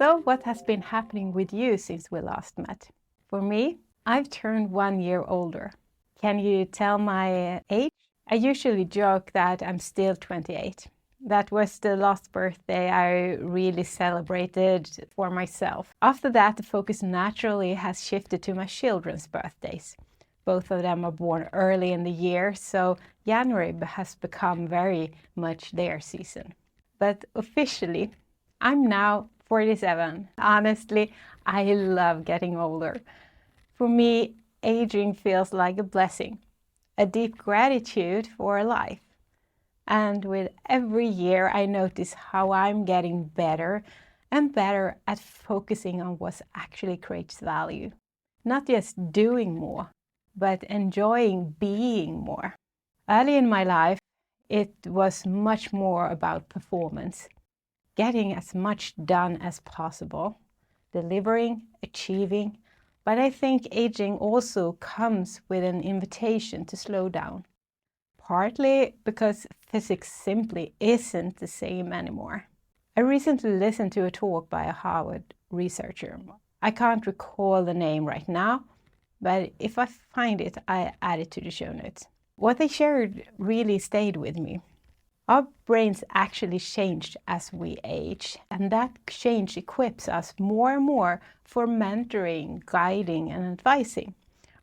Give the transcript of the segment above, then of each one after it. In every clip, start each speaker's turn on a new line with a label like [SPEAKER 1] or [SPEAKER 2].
[SPEAKER 1] So what has been happening with you since we last met? For me, I've turned 1 year older. Can you tell my age? I usually joke that I'm still 28. That was the last birthday I really celebrated for myself. After that, the focus naturally has shifted to my children's birthdays. Both of them are born early in the year, so January has become very much their season. But officially, I'm now 47. Honestly, I love getting older. For me, aging feels like a blessing, a deep gratitude for life. And with every year, I notice how I'm getting better and better at focusing on what actually creates value. Not just doing more, but enjoying being more. Early in my life, it was much more about performance, getting as much done as possible, delivering, achieving. But I think aging also comes with an invitation to slow down. Partly because physics simply isn't the same anymore. I recently listened to a talk by a Harvard researcher. I can't recall the name right now, but if I find it, I add it to the show notes. What they shared really stayed with me. Our brains actually change as we age, and that change equips us more and more for mentoring, guiding, and advising,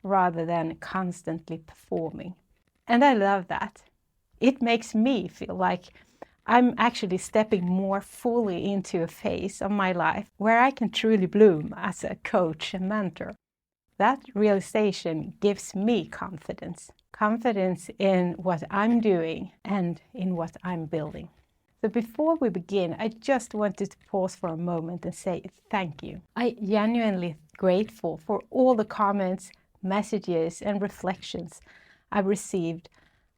[SPEAKER 1] rather than constantly performing. And I love that. It makes me feel like I'm actually stepping more fully into a phase of my life where I can truly bloom as a coach and mentor. That realization gives me confidence. Confidence in what I'm doing and in what I'm building. So before we begin, I just wanted to pause for a moment and say thank you. I'm genuinely grateful for all the comments, messages, and reflections I've received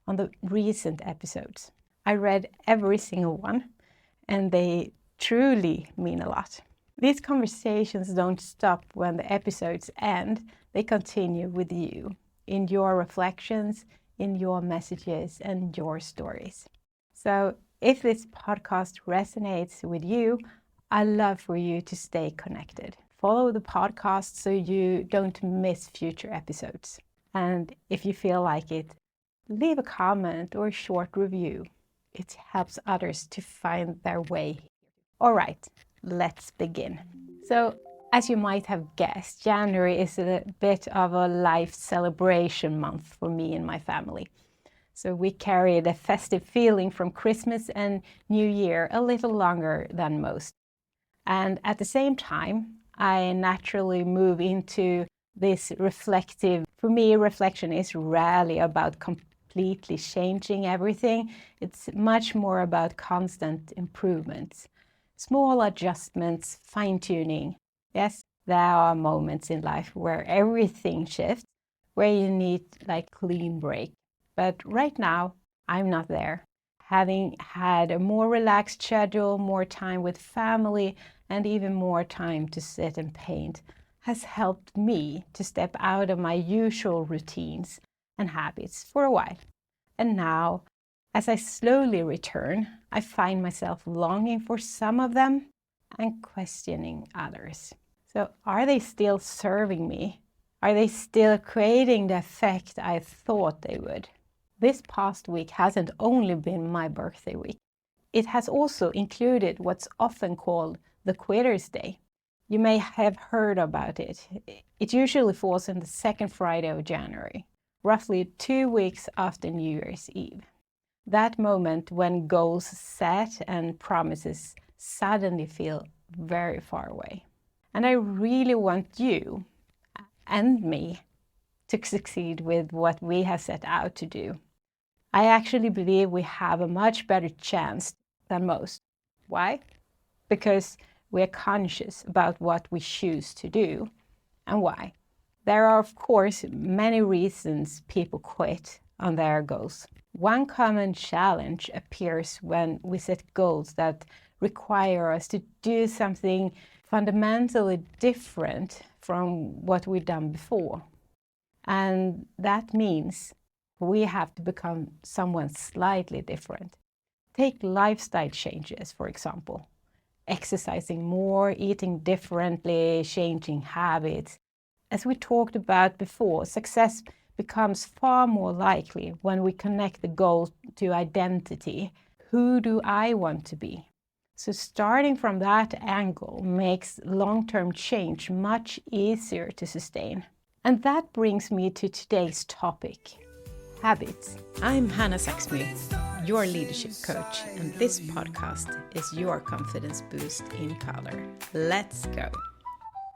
[SPEAKER 1] on the recent episodes. I read every single one, and they truly mean a lot. These conversations don't stop when the episodes end. They continue with you, in your reflections, in your messages, and your stories. So if this podcast resonates with you, I'd love for you to stay connected. Follow the podcast so you don't miss future episodes. And if you feel like it, leave a comment or a short review. It helps others to find their way. All right, let's begin. So, as you might have guessed, January is a bit of a life celebration month for me and my family. So we carry the festive feeling from Christmas and New Year a little longer than most. And at the same time, I naturally move into this reflective. For me, reflection is rarely about completely changing everything. It's much more about constant improvements, small adjustments, fine-tuning. Yes, there are moments in life where everything shifts, where you need like clean break. But right now, I'm not there. Having had a more relaxed schedule, more time with family, and even more time to sit and paint has helped me to step out of my usual routines and habits for a while. And now, as I slowly return, I find myself longing for some of them and questioning others. So are they still serving me? Are they still creating the effect I thought they would? This past week hasn't only been my birthday week. It has also included what's often called the Quitter's Day. You may have heard about it. It usually falls on the second Friday of January, roughly 2 weeks after New Year's Eve. That moment when goals set and promises suddenly feel very far away. And I really want you and me to succeed with what we have set out to do. I actually believe we have a much better chance than most. Why? Because we're conscious about what we choose to do and why. There are, of course, many reasons people quit on their goals. One common challenge appears when we set goals that require us to do something fundamentally different from what we've done before. And that means we have to become someone slightly different. Take lifestyle changes, for example. exercising more, eating differently, changing habits. As we talked about before, success becomes far more likely when we connect the goal to identity. Who do I want to be? So starting from that angle makes long-term change much easier to sustain. And that brings me to today's topic, habits. I'm Hanna Zaxmy, your leadership coach, and this podcast is your confidence boost in color. Let's go.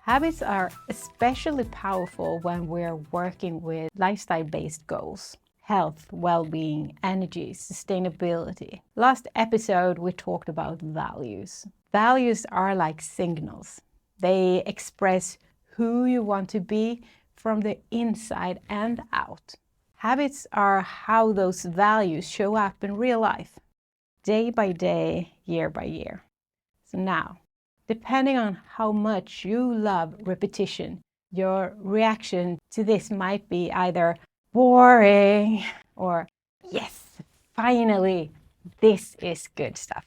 [SPEAKER 1] Habits are especially powerful when we're working with lifestyle-based goals. Health, well-being, energy, sustainability. Last episode, we talked about values. Values are like signals. They express who you want to be from the inside and out. Habits are how those values show up in real life, day by day, year by year. So now, depending on how much you love repetition, your reaction to this might be either boring or yes, finally, this is good stuff.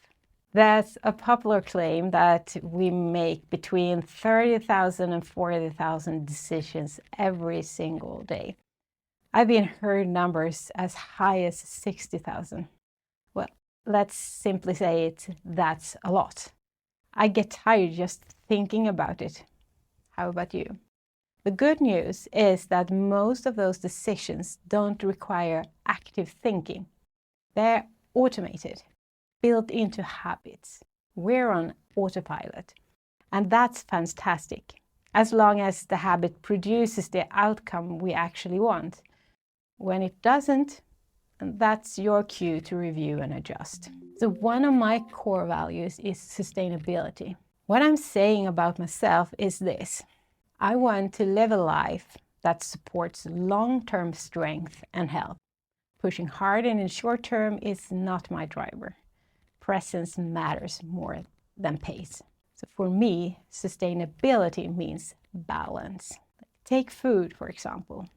[SPEAKER 1] That's a popular claim that we make between 30,000 and 40,000 decisions every single day. I've even heard numbers as high as 60,000. Well, let's simply say that's a lot. I get tired just thinking about it. How about you? The good news is that most of those decisions don't require active thinking. They're automated, built into habits. We're on autopilot, and that's fantastic, as long as the habit produces the outcome we actually want. When it doesn't, that's your cue to review and adjust. So one of my core values is sustainability. What I'm saying about myself is this. I want to live a life that supports long-term strength and health. Pushing hard in the short term is not my driver. Presence matters more than pace. So for me, sustainability means balance. Take food, for example.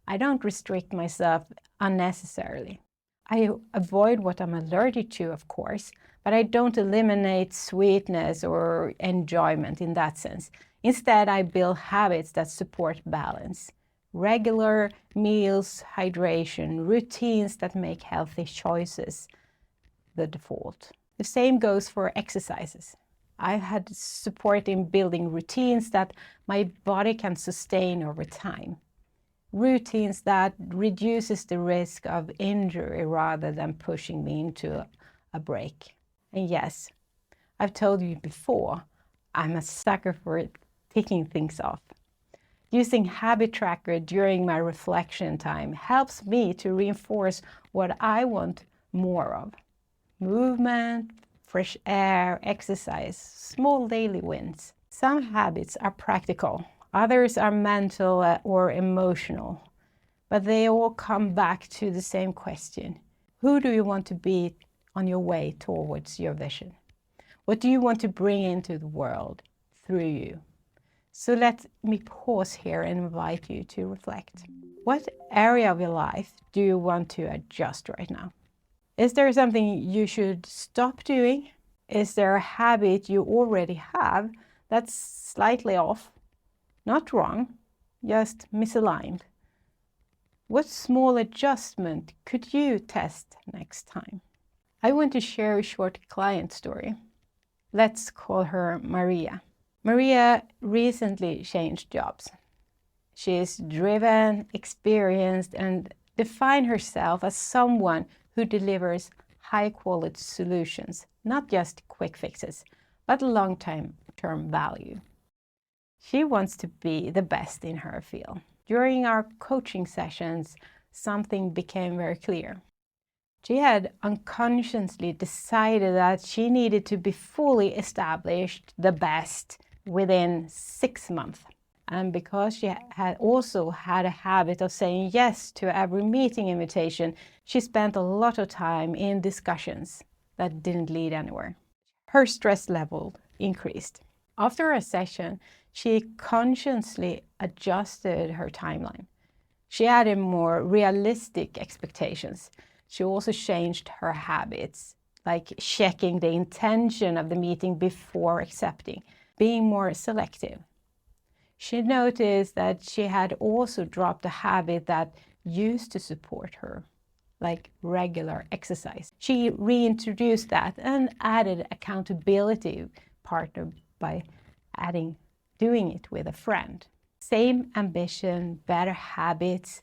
[SPEAKER 1] I don't restrict myself unnecessarily. I avoid what I'm allergic to, of course, but I don't eliminate sweetness or enjoyment in that sense. Instead, I build habits that support balance. Regular meals, hydration, routines that make healthy choices the default. The same goes for exercises. I've had support in building routines that my body can sustain over time. Routines that reduces the risk of injury rather than pushing me into a break. And yes, I've told you before, I'm a sucker for ticking things off. Using habit tracker during my reflection time helps me to reinforce what I want more of. Movement, fresh air, exercise, small daily wins. Some habits are practical. Others are mental or emotional, but they all come back to the same question. Who do you want to be on your way towards your vision? What do you want to bring into the world through you? So let me pause here and invite you to reflect. What area of your life do you want to adjust right now? Is there something you should stop doing? Is there a habit you already have that's slightly off? Not wrong, just misaligned. What small adjustment could you test next time? I want to share a short client story. Let's call her Maria. Maria recently changed jobs. She is driven, experienced, and defines herself as someone who delivers high-quality solutions, not just quick fixes, but long-term value. She wants to be the best in her field. During our coaching sessions, something became very clear. She had unconsciously decided that she needed to be fully established, the best, within 6 months. And because she had also had a habit of saying yes to every meeting invitation, she spent a lot of time in discussions that didn't lead anywhere. Her stress level increased. After a session, she consciously adjusted her timeline. She added more realistic expectations. She also changed her habits, like checking the intention of the meeting before accepting, being more selective. She noticed that she had also dropped a habit that used to support her, like regular exercise. She reintroduced that and added accountability partner by doing it with a friend. Same ambition, better habits,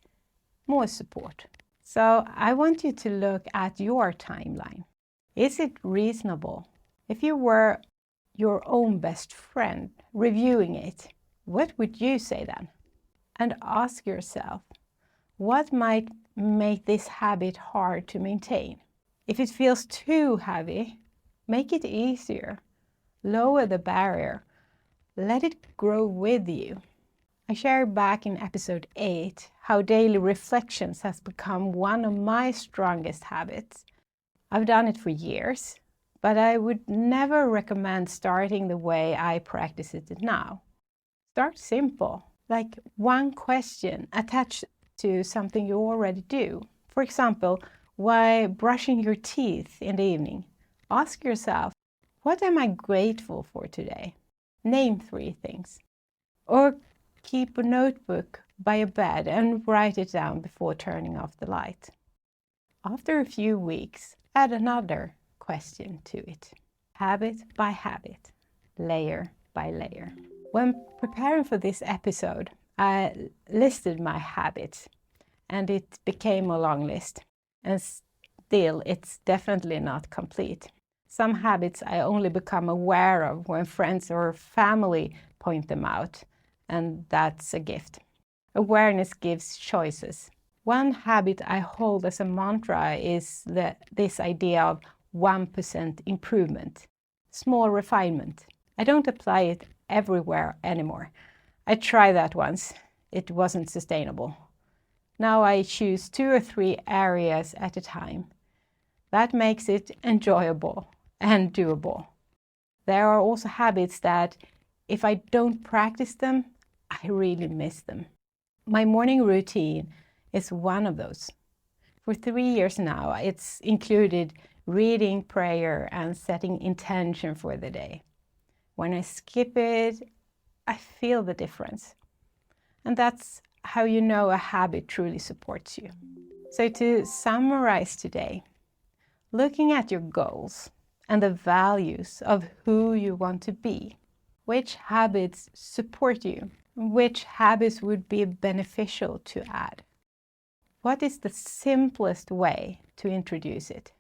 [SPEAKER 1] more support. So I want you to look at your timeline. Is it reasonable? If you were your own best friend reviewing it, what would you say then? And ask yourself, what might make this habit hard to maintain? If it feels too heavy, make it easier. Lower the barrier. Let it grow with you. I shared back in episode 8 how daily reflections has become one of my strongest habits. I've done it for years, but I would never recommend starting the way I practice it now. Start simple, like one question attached to something you already do. For example, while brushing your teeth in the evening, ask yourself, what am I grateful for today? Name 3 things. Or keep a notebook by your bed and write it down before turning off the light. After a few weeks, add another question to it. Habit by habit, layer by layer. When preparing for this episode, I listed my habits, and it became a long list. And still, it's definitely not complete. Some habits I only become aware of when friends or family point them out, and that's a gift. Awareness gives choices. One habit I hold as a mantra is this idea of 1% improvement, small refinement. I don't apply it everywhere anymore. I tried that once. It wasn't sustainable. Now I choose 2 or 3 areas at a time. That makes it enjoyable and doable. There are also habits that, if I don't practice them, I really miss them. My morning routine is one of those. For 3 years now, it's included reading, prayer, and setting intention for the day. When I skip it, I feel the difference. And that's how you know a habit truly supports you. So to summarize today, looking at your goals and the values of who you want to be, which habits support you, which habits would be beneficial to add. What is the simplest way to introduce it?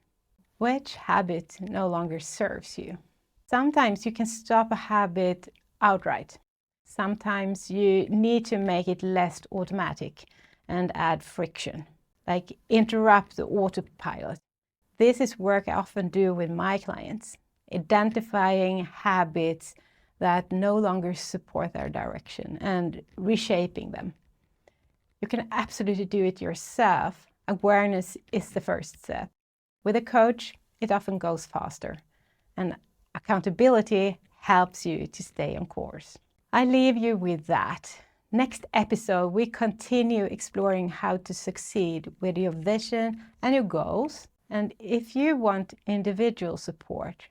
[SPEAKER 1] Which habit no longer serves you? Sometimes you can stop a habit outright. Sometimes you need to make it less automatic and add friction, like interrupt the autopilot. This is work I often do with my clients, identifying habits that no longer support their direction and reshaping them. You can absolutely do it yourself. Awareness is the first step. With a coach, it often goes faster, and accountability helps you to stay on course. I leave you with that. Next episode, we continue exploring how to succeed with your vision and your goals. And if you want individual support,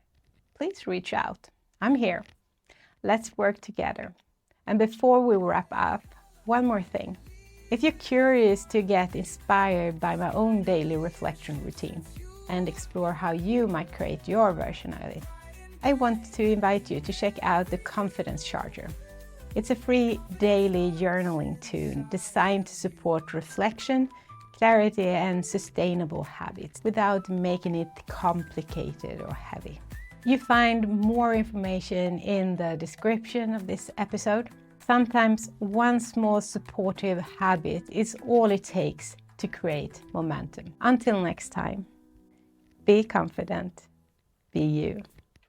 [SPEAKER 1] please reach out. I'm here. Let's work together. And before we wrap up, one more thing. If you're curious to get inspired by my own daily reflection routine and explore how you might create your version of it, I want to invite you to check out the Confidence Charger. It's a free daily journaling tool designed to support reflection, clarity, and sustainable habits without making it complicated or heavy. You find more information in the description of this episode. Sometimes one small supportive habit is all it takes to create momentum. Until next time, be confident, be you.